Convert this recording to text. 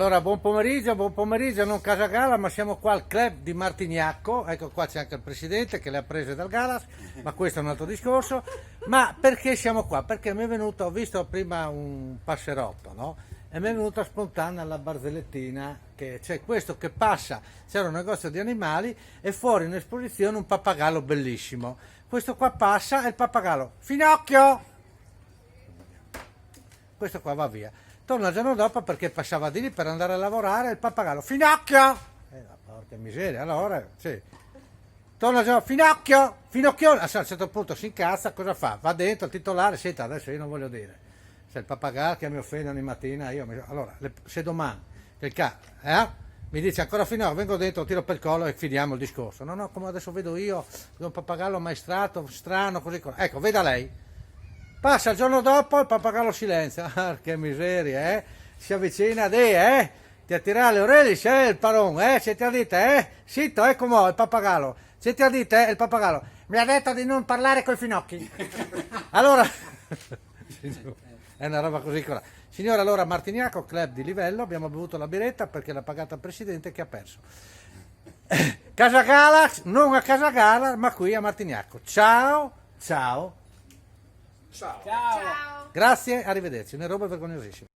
Allora, buon pomeriggio, non Casa Gala, ma siamo qua al club di Martignacco. Ecco, qua c'è anche il presidente che le ha prese dal Galas, ma questo è un altro discorso. Ma perché siamo qua? Perché mi è venuto, ho visto prima un passerotto, no? E mi è venuta spontanea la barzellettina, che c'è questo che passa, c'era un negozio di animali e fuori in esposizione un pappagallo bellissimo. Questo qua passa e il pappagallo, Finocchio! Questo qua va via. Torna il giorno dopo perché passava di lì per andare a lavorare il pappagallo, Finocchio! Porca miseria, allora, sì. Torna il giorno, Finocchio! Finocchione! A un certo punto si incazza, cosa fa? Va dentro il titolare, senta, adesso io non voglio dire. Se il pappagallo che mi offende ogni mattina, allora, se domani, mi dice ancora Finocchio, vengo dentro, tiro per il collo e chiudiamo il discorso. No, come adesso vedo io, un pappagallo maestrato, strano, così. Ecco, veda lei. Passa il giorno dopo il pappagallo silenzia. Ah, che miseria, eh? Si avvicina a te, eh? Ti attira le orecchie, il paron, eh? Se ti ha detto, eh? Sitto, com'è il pappagallo? Se ti ha detto, il pappagallo? Mi ha detto di non parlare coi finocchi. Allora, è una roba così. Signora, allora, Martignacco, club di livello, abbiamo bevuto la biretta perché l'ha pagata il presidente che ha perso. Casa Gala, non a Casa Gala, ma qui a Martignacco. Ciao, ciao. Ciao. Ciao. Grazie, arrivederci, una roba vergognosissima.